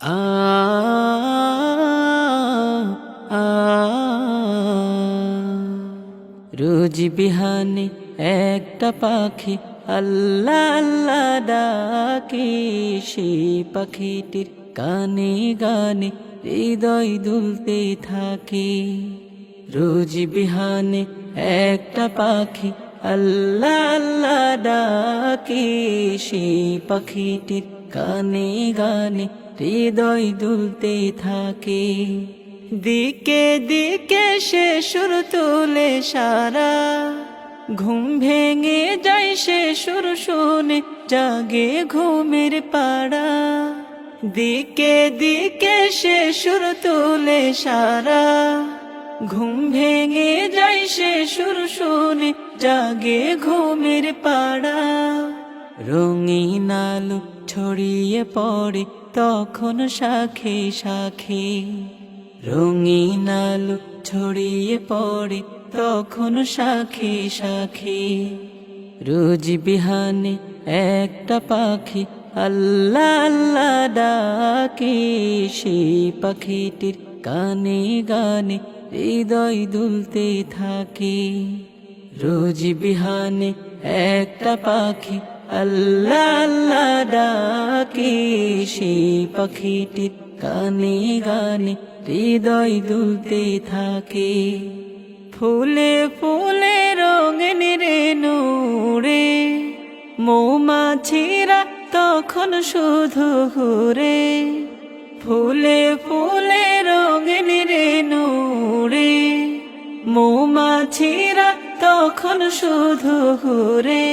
আ আ রোজ বিহানে একটা পাখি আল্লাহ আল্লাহ ডাকে, সেই পাখিটির গানে গানে হৃদয় দুলতে থাকে। রোজ বিহানে একটা পাখি আল্লাহ আল্লাহ ডাকে, সেই পাখিটির গানে গানে হৃদয় দুলতে থাকে। দিকে দিকে সে সুর তুলে সারা, ঘুম ভেঙে যায় সে সুর শুনে জাগে ঘুমের পাড়া। দিকে দিকে সে সুর তুলে সারা, ঘুম ভেঙে যায় সে সুর শুনে জাগে ঘুমের পাড়া। রঙিন আলো ছড়িয়ে পড়ে তখন শাখে শাখে, রঙিন আলো ছড়িয়ে পড়ে তখন শাখে শাখে। রোজ বিহানে একটা পাখি আল্লাহ আল্লাহ ডাকে, সেই পাখিটির গানে গানে হৃদয় দুলতে থাকে। রোজ বিহানে একটা পাখি আল্লাহ আল্লাহ ডাকে, সেই পাখিটির গানে গানে হৃদয় দুলতে থাকে। ফুলে ফুলে রঙিন রেণু রে, মৌমাছিরা তখন শুধু ঘুরে। ফুলে ফুলে রঙিন রেণু রে, মৌমাছিরা তখন শুধু ঘুরে।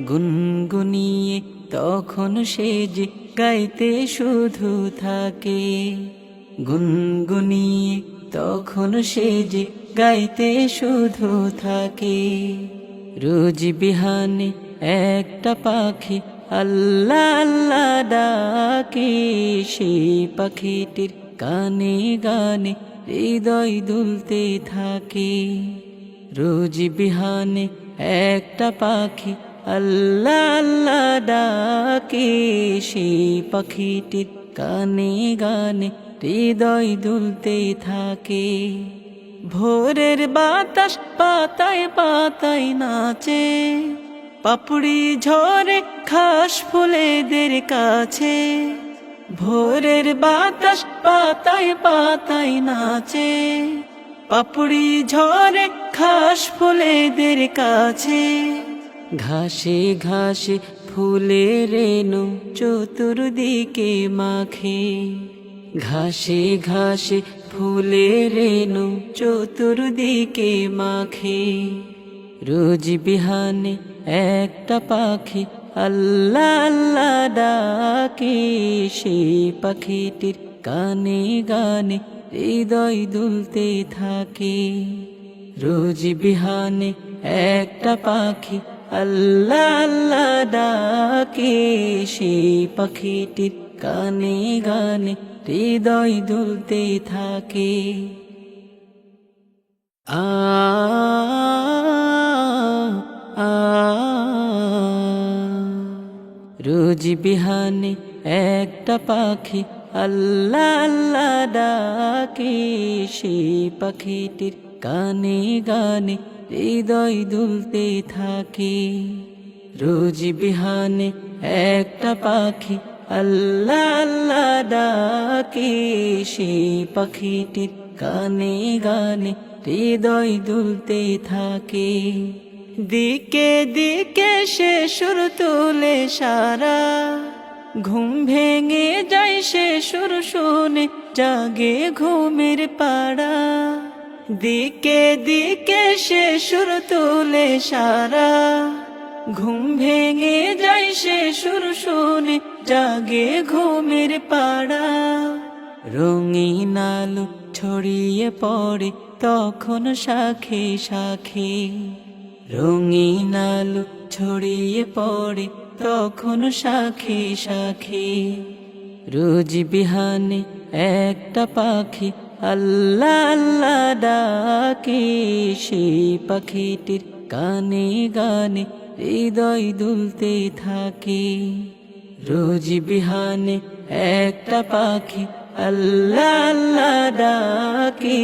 গুনগুনিয়ে তখন সে যে গাইতে শুধু থাকে, গুনগুনিয়ে তখন সে যে গাইতে শুধু থাকে। রোজ বিহানে একটা পাখি আল্লাহ আল্লাহ ডাকে, সেই পাখিটির গানে গানে হৃদয় দুলতে থাকে। রোজ বিহানে একটা পাখি আল্লাহ আল্লাহ ডাকে, সেই পাখিটির গানে গানে হৃদয় দুলতে থাকে। ভোরের বাতাস পাতায় পাতায় নাচে, পাপড়ি ঝরে ঘাস ফুলেদের কাছে। ভোরের বাতাস পাতায় পাতায় নাচে, পাপড়ি ঝরে ঘাস ফুলেদের কাছে। ঘাসে ঘাসে ফুলের রেণু চতুর্দিকে মাখে, ঘাসে ঘাসে ফুলের রেণু চতুর্দিকে মাখে। রোজ বিহানে একটা পাখি আল্লাহ আল্লাহ ডাকে, সেই পাখিটির গানে গানে হৃদয় দুলতে থাকে। রোজ বিহানে একটা পাখি আল্লাহ আল্লাহ ডাকে, সেই পাখিটির গানে গানে হৃদয় দুলতে থাকে। আ আ রোজ বিহানে একটা পাখি আল্লাহ আল্লাহ ডাকে, সেই পাখিটির গানে গানে হৃদয় দুলতে থাকে। রোজ বিহানে একটা পাখি আল্লাহ আল্লাহ ডাকে, সেই পাখিটির গানে গানে হৃদয় দুলতে থাকে। দিকে দিকে সে সুর তুলে সারা, ঘুম ভেঙে যায় সে সুর শুনে জাগে ঘুমের পাড়া। দিকে দিকে সে সুর তুলে সারা, ঘুম ভেঙে যায় সে সুর শুনে জাগে ঘুমের পাড়া। রঙিন আলো ছড়িয়ে পড়ে তখন শাখে শাখে, রঙিন আলো ছড়িয়ে পড়ে তখন শাখে শাখে। রোজ বিহানে একটা পাখি আল্লাহ আল্লাহ ডাকে, সেই পাখিটির গানে গানে হৃদয় দুলতে থাকে। রোজ বিহানে একটা পাখি আল্লাহ আল্লাহ ডাকে,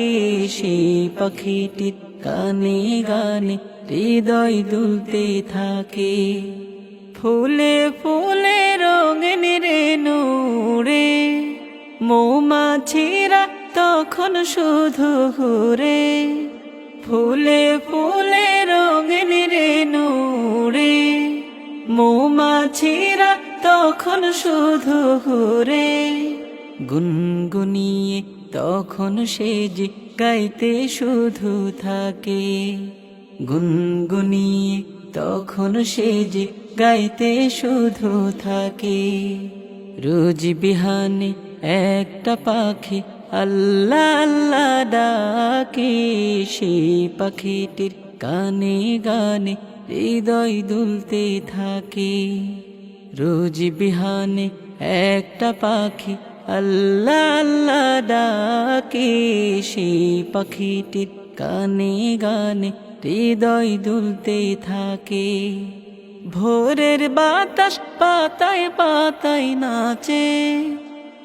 সেই পাখিটির গানে গানে হৃদয় দুলতে থাকে। ফুলে ফুলে রঙিন রেণু রে, মৌমাছিরা তখন শুধু ঘুরে। ফুলে ফুলে রঙিন রেণু রে, মৌমাছিরা তখন শুধু ঘুরে। গুনগুনিয়ে তখন সে যে গাইতে শুধু থাকে, গুনগুনিয়ে তখন সে যে গাইতে শুধু থাকে। রোজ বিহানে একটা পাখি আল্লাহ আল্লাহ ডাকে, সেই পাখিটির গানে গানে হৃদয় দুলতে থাকে। রোজ বিহানে একটা পাখি আল্লাহ আল্লাহ ডাকে, সেই পাখিটির গানে গানে হৃদয় দুলতে থাকে। ভোরের বাতাস পাতায় পাতায় নাচে,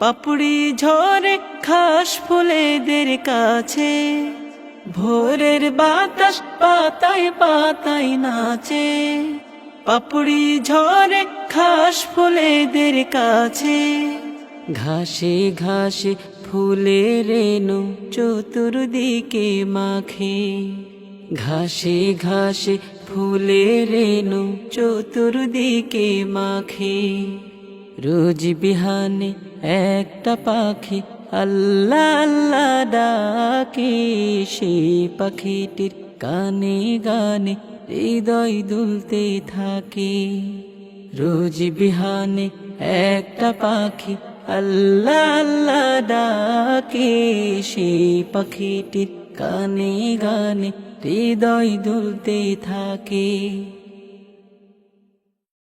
পাপড়ি ঝরে ঘাস ফুলেদের কাছে। ভোরের বাতাস পাতায় পাতায় নাচে, পাপড়ি ঝরে ঘাস ফুলেদের কাছে। ঘাসে ঘাসে ফুলের রেণু চতুর্দিকে মাখে, ঘাসে ঘাসে ফুলের রেণু চতুর্দিকে মাখে। রোজ বিহানে একটা পাখি আল্লাহ আল্লাহ ডাকে, সেই পাখিটির গানে গানে হৃদয় দুলতে থাকে। রোজ বিহানে একটা পাখি আল্লাহ আল্লাহ ডাকে, সেই পাখিটির গানে গানে হৃদয় দুলতে থাকে।